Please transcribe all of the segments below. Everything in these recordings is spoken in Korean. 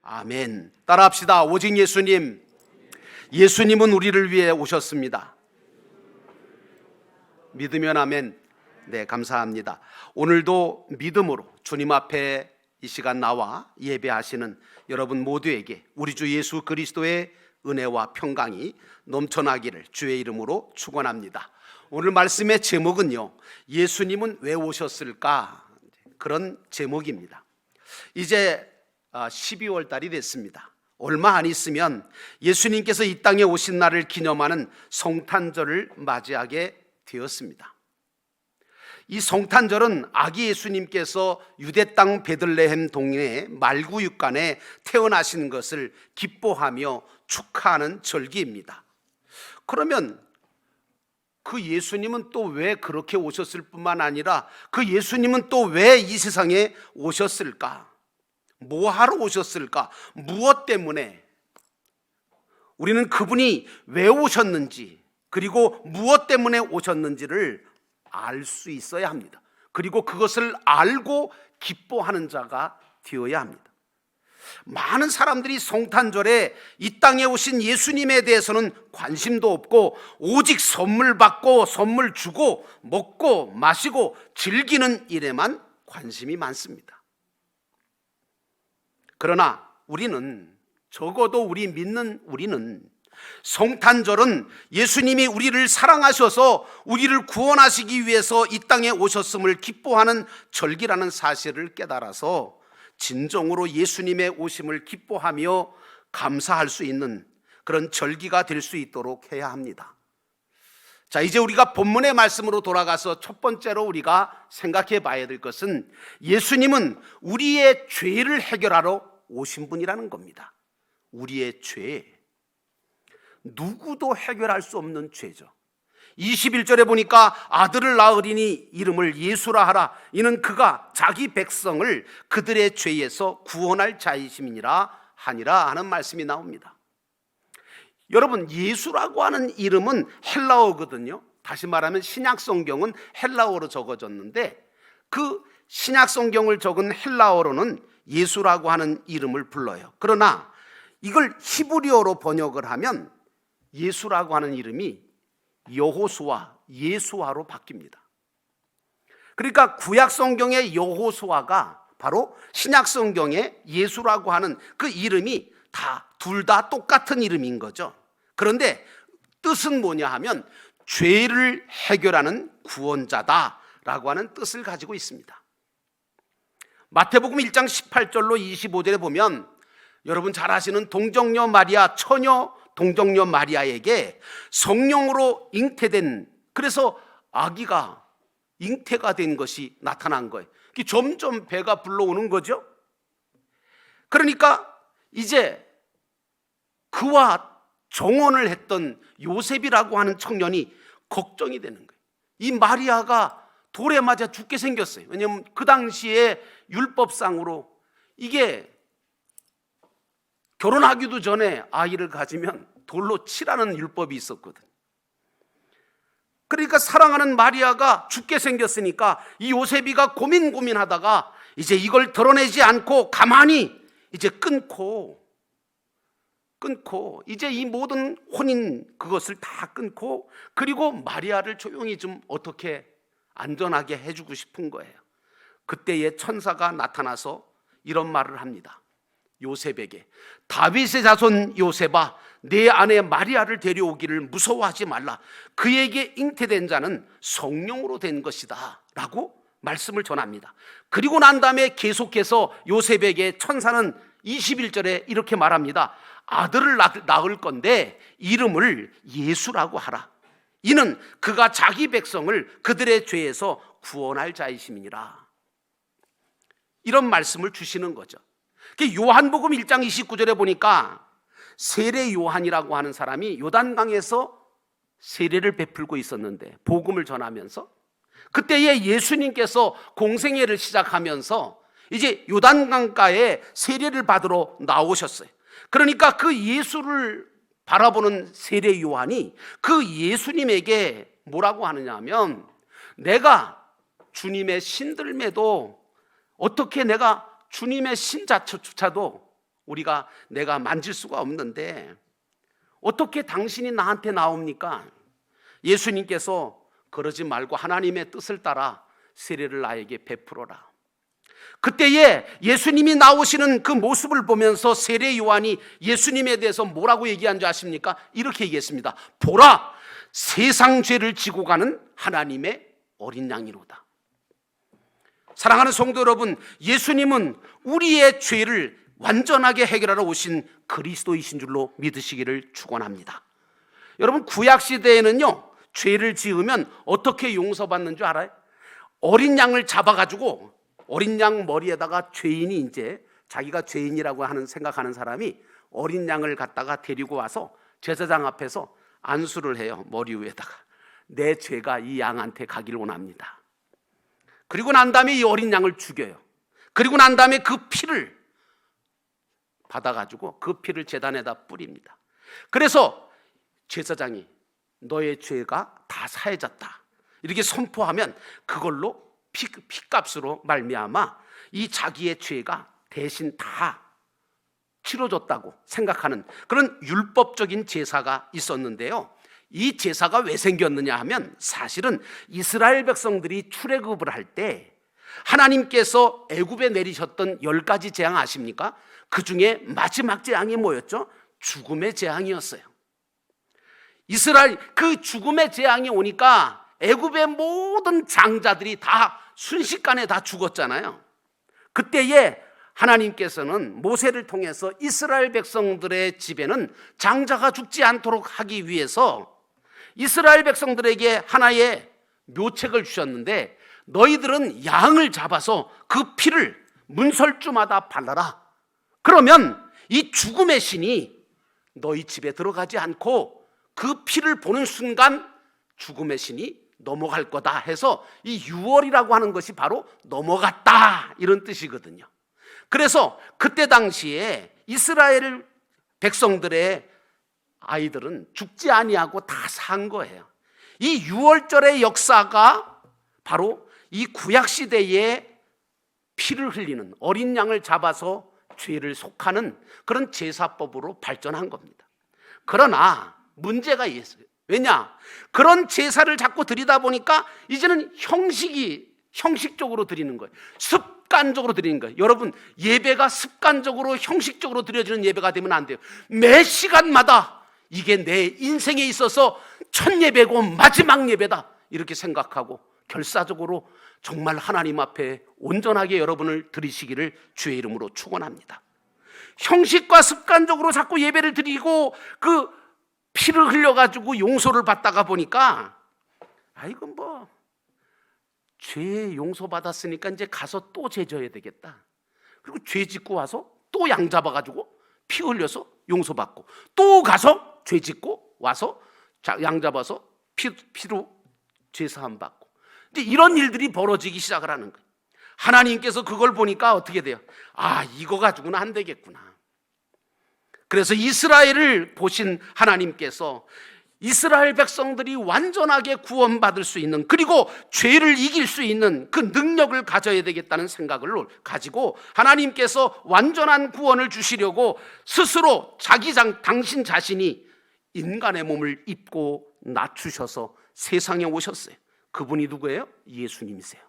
아멘. 따라합시다. 오직 예수님. 예수님은 우리를 위해 오셨습니다. 믿으면 아멘. 네, 감사합니다. 오늘도 믿음으로 주님 앞에 이 시간 나와 예배하시는 여러분 모두에게 우리 주 예수 그리스도의 은혜와 평강이 넘쳐나기를 주의 이름으로 축원합니다. 오늘 말씀의 제목은요, 예수님은 왜 오셨을까? 그런 제목입니다. 이제 12월 달이 됐습니다. 얼마 안 있으면 예수님께서 이 땅에 오신 날을 기념하는 성탄절을 맞이하게 되었습니다. 이 성탄절은 아기 예수님께서 유대 땅 베들레헴 동네의 말구육간에 태어나신 것을 기뻐하며 축하하는 절기입니다. 그러면 그 예수님은 또 왜 그렇게 오셨을 뿐만 아니라 그 예수님은 또 왜 이 세상에 오셨을까? 뭐 하러 오셨을까? 무엇 때문에? 우리는 그분이 왜 오셨는지, 그리고 무엇 때문에 오셨는지를 알 수 있어야 합니다. 그리고 그것을 알고 기뻐하는 자가 되어야 합니다. 많은 사람들이 성탄절에 이 땅에 오신 예수님에 대해서는 관심도 없고 오직 선물 받고 선물 주고 먹고 마시고 즐기는 일에만 관심이 많습니다. 그러나 우리는, 적어도 우리는 성탄절은 예수님이 우리를 사랑하셔서 우리를 구원하시기 위해서 이 땅에 오셨음을 기뻐하는 절기라는 사실을 깨달아서 진정으로 예수님의 오심을 기뻐하며 감사할 수 있는 그런 절기가 될 수 있도록 해야 합니다. 자, 이제 우리가 본문의 말씀으로 돌아가서 첫 번째로 우리가 생각해 봐야 될 것은 예수님은 우리의 죄를 해결하러 오신 분이라는 겁니다. 우리의 죄, 누구도 해결할 수 없는 죄죠. 21절에 보니까 아들을 낳으리니 이름을 예수라 하라. 이는 그가 자기 백성을 그들의 죄에서 구원할 자이심이니라 하니라 하는 말씀이 나옵니다. 여러분, 예수라고 하는 이름은 헬라어거든요. 다시 말하면 신약성경은 헬라어로 적어졌는데 그 신약성경을 적은 헬라어로는 예수라고 하는 이름을 불러요. 그러나 이걸 히브리어로 번역을 하면 예수라고 하는 이름이 여호수아, 예수아로 바뀝니다. 그러니까 구약성경의 여호수아가 바로 신약성경의 예수라고 하는 그 이름이 둘 다 똑같은 이름인 거죠. 그런데 뜻은 뭐냐 하면 죄를 해결하는 구원자다라고 하는 뜻을 가지고 있습니다. 마태복음 1장 18절로 25절에 보면 여러분 잘 아시는 동정녀 마리아, 처녀 동정녀 마리아에게 성령으로 잉태된, 그래서 아기가 잉태가 된 것이 나타난 거예요. 점점 배가 불러오는 거죠. 그러니까 이제 그와 정혼을 했던 요셉이라고 하는 청년이 걱정이 되는 거예요. 이 마리아가 돌에 맞아 죽게 생겼어요. 왜냐하면 그 당시에 율법상으로 이게 결혼하기도 전에 아이를 가지면 돌로 치라는 율법이 있었거든. 그러니까 사랑하는 마리아가 죽게 생겼으니까 이 요셉이가 고민하다가 이제 이걸 드러내지 않고 가만히 이제 끊고 이제 이 모든 혼인 그것을 다 끊고, 그리고 마리아를 조용히 좀 어떻게 안전하게 해주고 싶은 거예요. 그때에 천사가 나타나서 이런 말을 합니다. 요셉에게, 다윗의 자손 요셉아, 내 아내 마리아를 데려오기를 무서워하지 말라. 그에게 잉태된 자는 성령으로 된 것이다 라고 말씀을 전합니다. 그리고 난 다음에 계속해서 요셉에게 천사는 21절에 이렇게 말합니다. 아들을 낳을 건데 이름을 예수라고 하라. 이는 그가 자기 백성을 그들의 죄에서 구원할 자이심이니라. 이런 말씀을 주시는 거죠. 요한복음 1장 29절에 보니까 세례 요한이라고 하는 사람이 요단강에서 세례를 베풀고 있었는데, 복음을 전하면서 그때에 예수님께서 공생애를 시작하면서 이제 요단강가에 세례를 받으러 나오셨어요. 그러니까 그 예수를 바라보는 세례 요한이 그 예수님에게 뭐라고 하느냐 하면, 내가 주님의 신들매도 어떻게 내가 주님의 신자조차도 내가 만질 수가 없는데 어떻게 당신이 나한테 나옵니까? 예수님께서 그러지 말고 하나님의 뜻을 따라 세례를 나에게 베풀어라. 그때에 예수님이 나오시는 그 모습을 보면서 세례 요한이 예수님에 대해서 뭐라고 얘기한 줄 아십니까? 이렇게 얘기했습니다. 보라, 세상 죄를 지고 가는 하나님의 어린 양이로다. 사랑하는 성도 여러분, 예수님은 우리의 죄를 완전하게 해결하러 오신 그리스도이신 줄로 믿으시기를 축원합니다. 여러분, 구약 시대에는요, 죄를 지으면 어떻게 용서받는 줄 알아요? 어린 양을 잡아가지고 어린 양 머리에다가 죄인이 이제 자기가 죄인이라고 생각하는 사람이 어린 양을 갖다가 데리고 와서 제사장 앞에서 안수를 해요. 머리 위에다가 내 죄가 이 양한테 가길 원합니다. 그리고 난 다음에 이 어린 양을 죽여요. 그리고 난 다음에 그 피를 받아가지고 그 피를 제단에다 뿌립니다. 그래서 제사장이 너의 죄가 다 사해졌다 이렇게 선포하면 그걸로 피값으로 말미암아 이 자기의 죄가 대신 다 치러졌다고 생각하는 그런 율법적인 제사가 있었는데요. 이 제사가 왜 생겼느냐 하면 사실은 이스라엘 백성들이 출애굽을 할 때 하나님께서 애굽에 내리셨던 10가지 재앙 아십니까? 그 중에 마지막 재앙이 뭐였죠? 죽음의 재앙이었어요. 이스라엘 그 죽음의 재앙이 오니까 애굽의 모든 장자들이 다 순식간에 다 죽었잖아요. 그때에 하나님께서는 모세를 통해서 이스라엘 백성들의 집에는 장자가 죽지 않도록 하기 위해서 이스라엘 백성들에게 하나의 묘책을 주셨는데 너희들은 양을 잡아서 그 피를 문설주마다 발라라. 그러면 이 죽음의 신이 너희 집에 들어가지 않고 그 피를 보는 순간 죽음의 신이 넘어갈 거다 해서 이 유월이라고 하는 것이 바로 넘어갔다 이런 뜻이거든요. 그래서 그때 당시에 이스라엘 백성들의 아이들은 죽지 아니하고 다 산 거예요. 이 유월절의 역사가 바로 이 구약시대에 피를 흘리는 어린 양을 잡아서 죄를 속하는 그런 제사법으로 발전한 겁니다. 그러나 문제가 있어요. 왜냐? 그런 제사를 자꾸 드리다 보니까 이제는 형식적으로 드리는 거예요. 습관적으로 드리는 거예요. 여러분, 예배가 습관적으로 형식적으로 드려지는 예배가 되면 안 돼요. 매 시간마다 이게 내 인생에 있어서 첫 예배고 마지막 예배다 이렇게 생각하고 결사적으로 정말 하나님 앞에 온전하게 여러분을 드리시기를 주의 이름으로 축원합니다. 형식과 습관적으로 자꾸 예배를 드리고 그 피를 흘려가지고 용서를 받다가 보니까 이건 뭐 죄 용서받았으니까 이제 가서 또 죄 져야 되겠다. 그리고 죄 짓고 와서 또 양 잡아가지고 피 흘려서 용서받고 또 가서 죄 짓고 와서 양 잡아서 피로 죄 사함 받고 이제 이런 일들이 벌어지기 시작을 하는 거예요. 하나님께서 그걸 보니까 어떻게 돼요? 이거 가지고는 안 되겠구나. 그래서 이스라엘을 보신 하나님께서 이스라엘 백성들이 완전하게 구원받을 수 있는 그리고 죄를 이길 수 있는 그 능력을 가져야 되겠다는 생각을 가지고 하나님께서 완전한 구원을 주시려고 스스로 당신 자신이 인간의 몸을 입고 낮추셔서 세상에 오셨어요. 그분이 누구예요? 예수님이세요.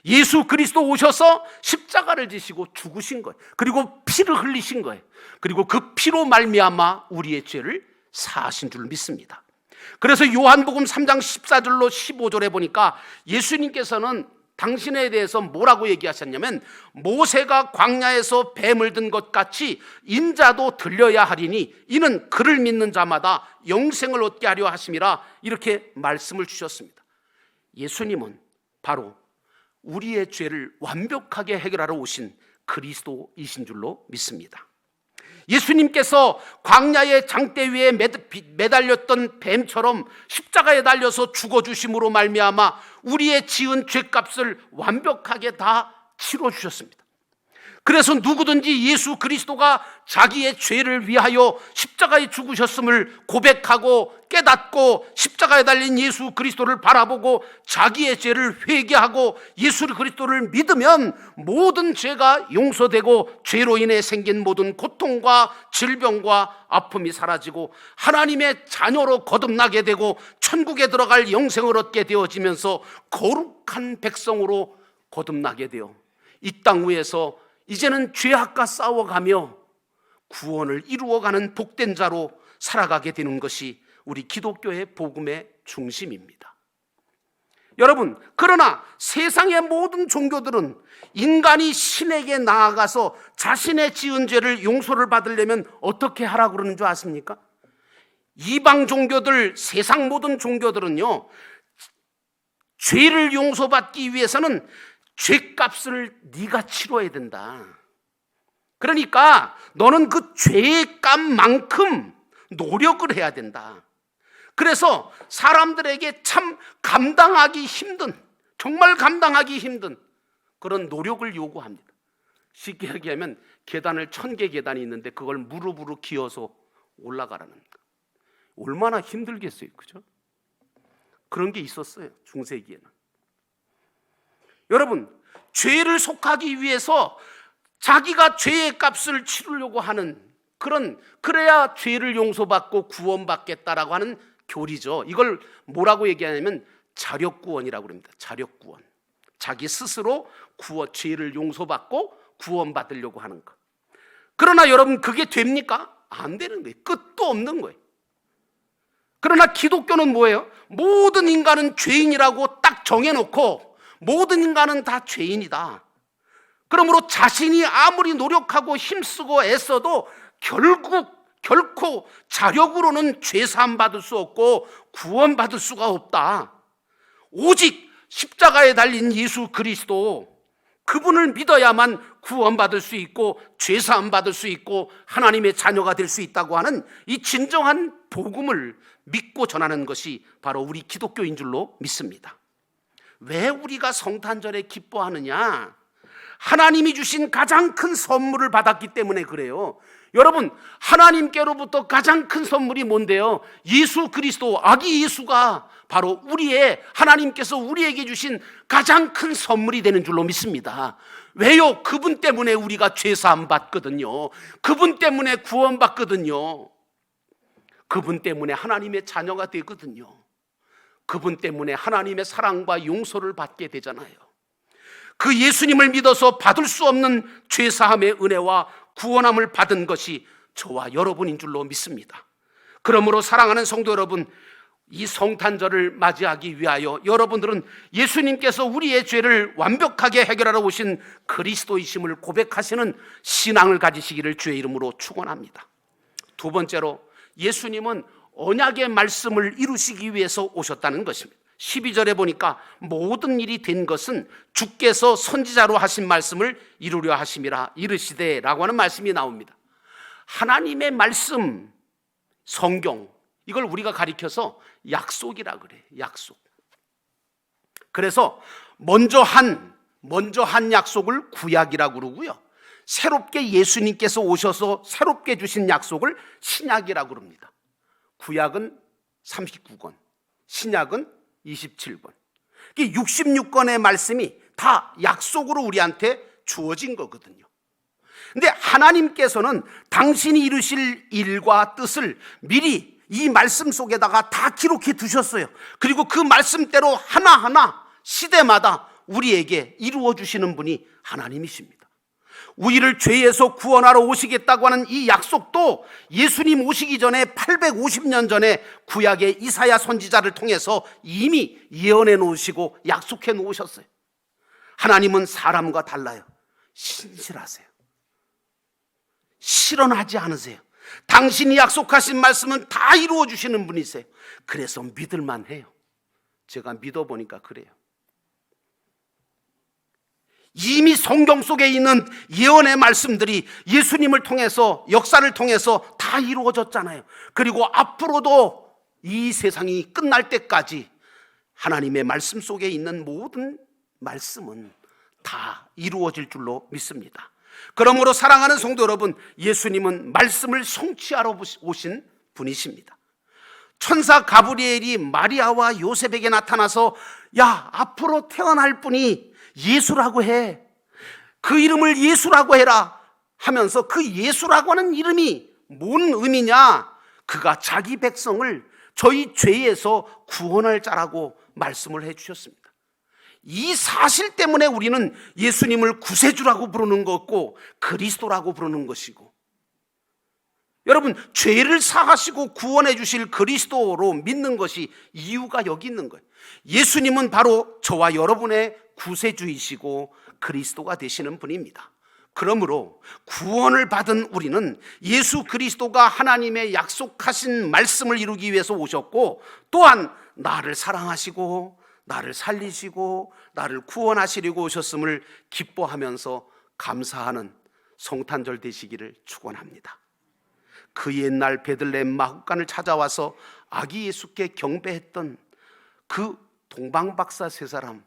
예수 그리스도 오셔서 십자가를 지시고 죽으신 거예요. 그리고 피를 흘리신 거예요. 그리고 그 피로 말미암아 우리의 죄를 사하신 줄 믿습니다. 그래서 요한복음 3장 14절로 15절에 보니까 예수님께서는 당신에 대해서 뭐라고 얘기하셨냐면 모세가 광야에서 뱀을 든 것 같이 인자도 들려야 하리니 이는 그를 믿는 자마다 영생을 얻게 하려 하심이라 이렇게 말씀을 주셨습니다. 예수님은 바로 우리의 죄를 완벽하게 해결하러 오신 그리스도이신 줄로 믿습니다. 예수님께서 광야의 장대 위에 매달렸던 뱀처럼 십자가에 달려서 죽어주심으로 말미암아 우리의 지은 죄값을 완벽하게 다 치러주셨습니다. 그래서 누구든지 예수 그리스도가 자기의 죄를 위하여 십자가에 죽으셨음을 고백하고 깨닫고 십자가에 달린 예수 그리스도를 바라보고 자기의 죄를 회개하고 예수 그리스도를 믿으면 모든 죄가 용서되고 죄로 인해 생긴 모든 고통과 질병과 아픔이 사라지고 하나님의 자녀로 거듭나게 되고 천국에 들어갈 영생을 얻게 되어지면서 거룩한 백성으로 거듭나게 되어 이 땅 위에서 이제는 죄악과 싸워가며 구원을 이루어가는 복된 자로 살아가게 되는 것이 우리 기독교의 복음의 중심입니다. 여러분, 그러나 세상의 모든 종교들은 인간이 신에게 나아가서 자신의 지은 죄를 용서를 받으려면 어떻게 하라고 그러는 줄 아십니까? 이방 종교들, 세상 모든 종교들은요, 죄를 용서받기 위해서는 죄값을 네가 치러야 된다. 그러니까 너는 그 죄의 값만큼 노력을 해야 된다. 그래서 사람들에게 참 감당하기 힘든, 정말 감당하기 힘든 그런 노력을 요구합니다. 쉽게 얘기하면 계단을 1000개 계단이 있는데 그걸 무릎으로 기어서 올라가라는 거. 얼마나 힘들겠어요, 그죠? 그런 게 있었어요, 중세기에는. 여러분, 죄를 속하기 위해서 자기가 죄의 값을 치르려고 하는 그래야 죄를 용서받고 구원받겠다라고 하는 교리죠. 이걸 뭐라고 얘기하냐면 자력구원이라고 합니다. 자력구원. 자기 스스로 죄를 용서받고 구원받으려고 하는 것. 그러나 여러분, 그게 됩니까? 안 되는 거예요. 끝도 없는 거예요. 그러나 기독교는 뭐예요? 모든 인간은 죄인이라고 딱 정해놓고 모든 인간은 다 죄인이다. 그러므로 자신이 아무리 노력하고 힘쓰고 애써도 결코 자력으로는 죄사함 받을 수 없고 구원받을 수가 없다. 오직 십자가에 달린 예수 그리스도, 그분을 믿어야만 구원받을 수 있고 죄사함 받을 수 있고 하나님의 자녀가 될 수 있다고 하는 이 진정한 복음을 믿고 전하는 것이 바로 우리 기독교인 줄로 믿습니다. 왜 우리가 성탄절에 기뻐하느냐? 하나님이 주신 가장 큰 선물을 받았기 때문에 그래요. 여러분, 하나님께로부터 가장 큰 선물이 뭔데요? 예수 그리스도, 아기 예수가 바로 하나님께서 우리에게 주신 가장 큰 선물이 되는 줄로 믿습니다. 왜요? 그분 때문에 우리가 죄사함 받거든요. 그분 때문에 구원받거든요. 그분 때문에 하나님의 자녀가 되거든요. 그분 때문에 하나님의 사랑과 용서를 받게 되잖아요. 그 예수님을 믿어서 받을 수 없는 죄사함의 은혜와 구원함을 받은 것이 저와 여러분인 줄로 믿습니다. 그러므로 사랑하는 성도 여러분, 이 성탄절을 맞이하기 위하여 여러분들은 예수님께서 우리의 죄를 완벽하게 해결하러 오신 그리스도이심을 고백하시는 신앙을 가지시기를 주의 이름으로 축원합니다. 두 번째로, 예수님은 언약의 말씀을 이루시기 위해서 오셨다는 것입니다. 12절에 보니까 모든 일이 된 것은 주께서 선지자로 하신 말씀을 이루려 하심이라 이르시되 라고 하는 말씀이 나옵니다. 하나님의 말씀, 성경, 이걸 우리가 가리켜서 약속이라 그래요. 약속. 그래서 먼저 한 약속을 구약이라고 그러고요, 새롭게 예수님께서 오셔서 새롭게 주신 약속을 신약이라고 그럽니다. 구약은 39권, 신약은 27권. 66권의 말씀이 다 약속으로 우리한테 주어진 거거든요. 근데 하나님께서는 당신이 이루실 일과 뜻을 미리 이 말씀 속에다가 다 기록해 두셨어요. 그리고 그 말씀대로 하나하나 시대마다 우리에게 이루어 주시는 분이 하나님이십니다. 우리를 죄에서 구원하러 오시겠다고 하는 이 약속도 예수님 오시기 전에 850년 전에 구약의 이사야 선지자를 통해서 이미 예언해 놓으시고 약속해 놓으셨어요. 하나님은 사람과 달라요. 신실하세요. 실언하지 않으세요. 당신이 약속하신 말씀은 다 이루어 주시는 분이세요. 그래서 믿을만 해요. 제가 믿어보니까 그래요. 이미 성경 속에 있는 예언의 말씀들이 예수님을 통해서, 역사를 통해서 다 이루어졌잖아요. 그리고 앞으로도 이 세상이 끝날 때까지 하나님의 말씀 속에 있는 모든 말씀은 다 이루어질 줄로 믿습니다. 그러므로 사랑하는 성도 여러분, 예수님은 말씀을 성취하러 오신 분이십니다. 천사 가브리엘이 마리아와 요셉에게 나타나서 야, 앞으로 태어날 분이 예수라고 해, 그 이름을 예수라고 해라 하면서 그 예수라고 하는 이름이 뭔 의미냐? 그가 자기 백성을 저희 죄에서 구원할 자라고 말씀을 해주셨습니다. 이 사실 때문에 우리는 예수님을 구세주라고 부르는 것고 그리스도라고 부르는 것이고, 여러분, 죄를 사하시고 구원해 주실 그리스도로 믿는 것이 이유가 여기 있는 거예요. 예수님은 바로 저와 여러분의 구세주이시고 그리스도가 되시는 분입니다. 그러므로 구원을 받은 우리는 예수 그리스도가 하나님의 약속하신 말씀을 이루기 위해서 오셨고, 또한 나를 사랑하시고 나를 살리시고 나를 구원하시려고 오셨음을 기뻐하면서 감사하는 성탄절 되시기를 축원합니다. 그 옛날 베들레헴 마구간을 찾아와서 아기 예수께 경배했던 그 동방박사 세 사람,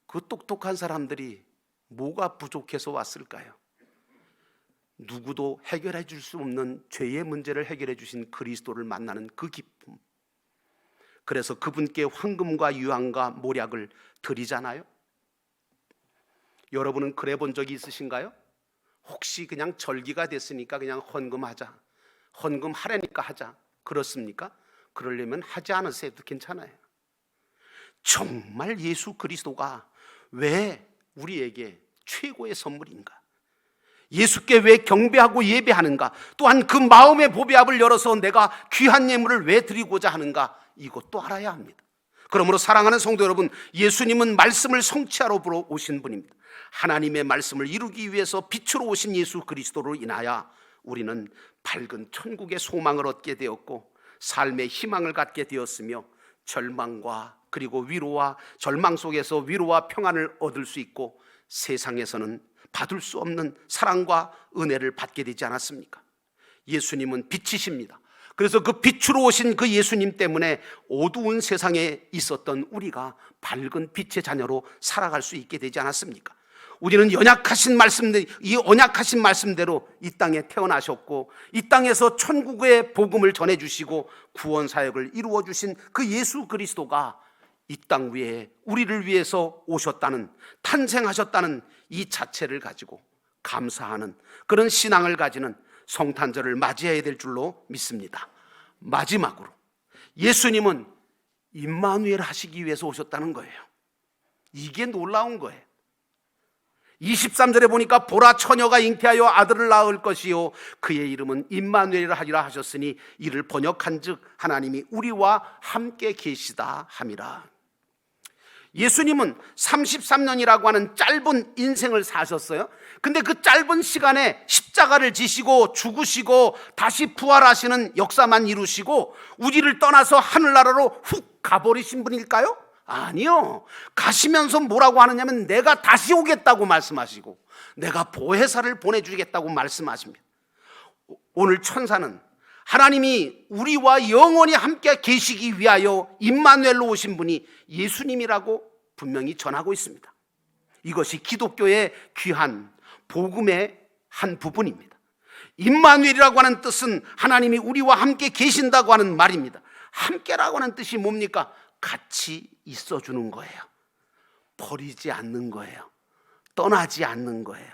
그 똑똑한 사람들이 뭐가 부족해서 왔을까요? 누구도 해결해 줄 수 없는 죄의 문제를 해결해 주신 그리스도를 만나는 그 기쁨. 그래서 그분께 황금과 유황과 모략을 드리잖아요. 여러분은 그래 본 적이 있으신가요? 혹시 그냥 절기가 됐으니까 그냥 헌금하자, 헌금하려니까 하자, 그렇습니까? 그러려면 하지 않으셔도 괜찮아요. 정말 예수 그리스도가 왜 우리에게 최고의 선물인가? 예수께 왜 경배하고 예배하는가? 또한 그 마음의 보배압을 열어서 내가 귀한 예물을 왜 드리고자 하는가? 이것도 알아야 합니다. 그러므로 사랑하는 성도 여러분, 예수님은 말씀을 성취하러 오신 분입니다. 하나님의 말씀을 이루기 위해서 빛으로 오신 예수 그리스도로 인하여 우리는 밝은 천국의 소망을 얻게 되었고 삶의 희망을 갖게 되었으며 절망과 그리고 위로와 절망 속에서 위로와 평안을 얻을 수 있고 세상에서는 받을 수 없는 사랑과 은혜를 받게 되지 않았습니까? 예수님은 빛이십니다. 그래서 그 빛으로 오신 그 예수님 때문에 어두운 세상에 있었던 우리가 밝은 빛의 자녀로 살아갈 수 있게 되지 않았습니까? 우리는 연약하신 말씀대로, 이 언약하신 말씀대로 이 땅에 태어나셨고 이 땅에서 천국의 복음을 전해주시고 구원 사역을 이루어 주신 그 예수 그리스도가 이 땅 위에 우리를 위해서 오셨다는, 탄생하셨다는 이 자체를 가지고 감사하는 그런 신앙을 가지는 성탄절을 맞이해야 될 줄로 믿습니다. 마지막으로 예수님은 임마누엘 하시기 위해서 오셨다는 거예요. 이게 놀라운 거예요. 23절에 보니까 보라, 처녀가 잉태하여 아들을 낳을 것이요 그의 이름은 임마누엘이라 하리라 하셨으니 이를 번역한 즉 하나님이 우리와 함께 계시다 함이라. 예수님은 33년이라고 하는 짧은 인생을 사셨어요. 근데 그 짧은 시간에 십자가를 지시고 죽으시고 다시 부활하시는 역사만 이루시고 우리를 떠나서 하늘나라로 훅 가버리신 분일까요? 아니요. 가시면서 뭐라고 하느냐면 내가 다시 오겠다고 말씀하시고 내가 보혜사를 보내주겠다고 말씀하십니다. 오늘 천사는 하나님이 우리와 영원히 함께 계시기 위하여 임마누엘로 오신 분이 예수님이라고 분명히 전하고 있습니다. 이것이 기독교의 귀한 복음의 한 부분입니다. 임마누엘이라고 하는 뜻은 하나님이 우리와 함께 계신다고 하는 말입니다. 함께라고 하는 뜻이 뭡니까? 같이 있어주는 거예요. 버리지 않는 거예요. 떠나지 않는 거예요.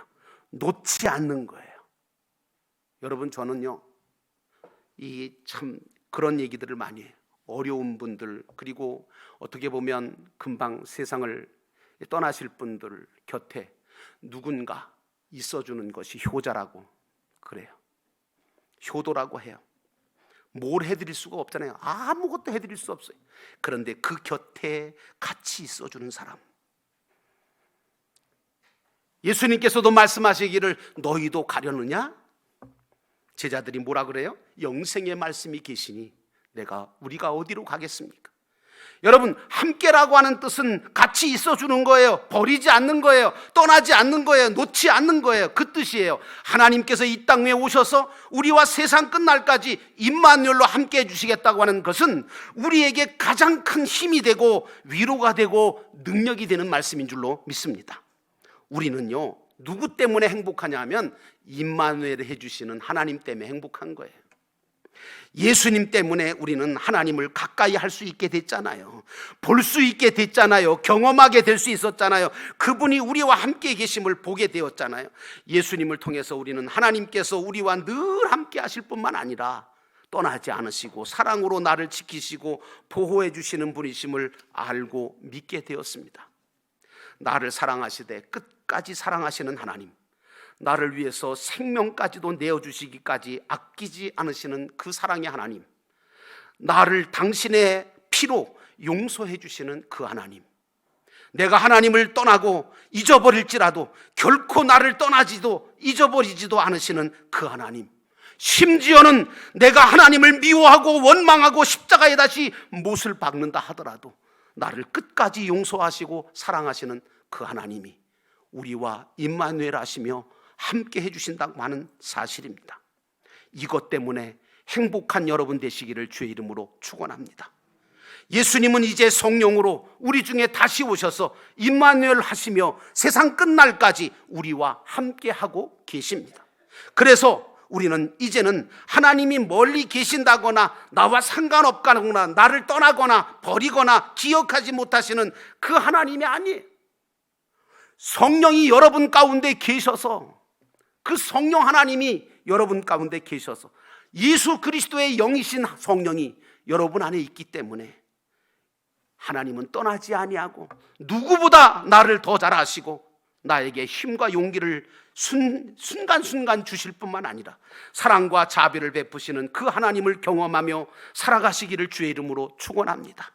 놓지 않는 거예요. 여러분, 저는요 이 참 그런 얘기들을 많이 해요. 어려운 분들, 그리고 어떻게 보면 금방 세상을 떠나실 분들 곁에 누군가 있어주는 것이 효자라고 그래요. 효도라고 해요. 뭘 해드릴 수가 없잖아요. 아무것도 해드릴 수 없어요. 그런데 그 곁에 같이 있어주는 사람, 예수님께서도 말씀하시기를 너희도 가려느냐? 제자들이 뭐라 그래요? 영생의 말씀이 계시니 우리가 어디로 가겠습니까? 여러분, 함께라고 하는 뜻은 같이 있어주는 거예요. 버리지 않는 거예요. 떠나지 않는 거예요. 놓지 않는 거예요. 그 뜻이에요. 하나님께서 이 땅 위에 오셔서 우리와 세상 끝날까지 임마누엘로 함께 해주시겠다고 하는 것은 우리에게 가장 큰 힘이 되고 위로가 되고 능력이 되는 말씀인 줄로 믿습니다. 우리는요 누구 때문에 행복하냐 하면 임마누엘을 해주시는 하나님 때문에 행복한 거예요. 예수님 때문에 우리는 하나님을 가까이 할 수 있게 됐잖아요. 볼 수 있게 됐잖아요. 경험하게 될 수 있었잖아요. 그분이 우리와 함께 계심을 보게 되었잖아요. 예수님을 통해서 우리는 하나님께서 우리와 늘 함께 하실 뿐만 아니라 떠나지 않으시고 사랑으로 나를 지키시고 보호해 주시는 분이심을 알고 믿게 되었습니다. 나를 사랑하시되 끝까지 사랑하시는 하나님, 나를 위해서 생명까지도 내어주시기까지 아끼지 않으시는 그 사랑의 하나님, 나를 당신의 피로 용서해 주시는 그 하나님, 내가 하나님을 떠나고 잊어버릴지라도 결코 나를 떠나지도 잊어버리지도 않으시는 그 하나님, 심지어는 내가 하나님을 미워하고 원망하고 십자가에 다시 못을 박는다 하더라도 나를 끝까지 용서하시고 사랑하시는 그 하나님이 우리와 임마누엘 하시며 함께 해주신다고 하는 사실입니다. 이것 때문에 행복한 여러분 되시기를 주의 이름으로 축원합니다. 예수님은 이제 성령으로 우리 중에 다시 오셔서 임마누엘 하시며 세상 끝날까지 우리와 함께 하고 계십니다. 그래서 우리는 이제는 하나님이 멀리 계신다거나 나와 상관없거나 나를 떠나거나 버리거나 기억하지 못하시는 그 하나님이 아니에요. 성령이 여러분 가운데 계셔서, 그 성령 하나님이 여러분 가운데 계셔서 예수 그리스도의 영이신 성령이 여러분 안에 있기 때문에 하나님은 떠나지 아니하고 누구보다 나를 더 잘 아시고 나에게 힘과 용기를 순간순간 주실 뿐만 아니라 사랑과 자비를 베푸시는 그 하나님을 경험하며 살아가시기를 주의 이름으로 축원합니다.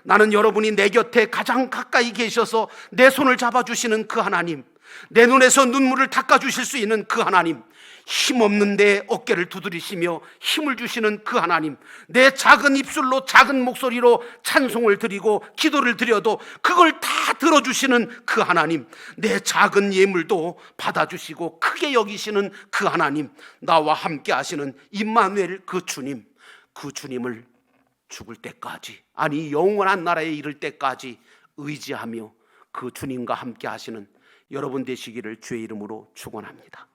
나는 여러분이 내 곁에 가장 가까이 계셔서 내 손을 잡아주시는 그 하나님, 내 눈에서 눈물을 닦아주실 수 있는 그 하나님, 힘없는 내 어깨를 두드리시며 힘을 주시는 그 하나님, 내 작은 입술로 작은 목소리로 찬송을 드리고 기도를 드려도 그걸 다 들어주시는 그 하나님, 내 작은 예물도 받아주시고 크게 여기시는 그 하나님, 나와 함께 하시는 임마누엘 그 주님, 그 주님을 죽을 때까지, 아니 영원한 나라에 이를 때까지 의지하며 그 주님과 함께 하시는 여러분 되시기를 주의 이름으로 축원합니다.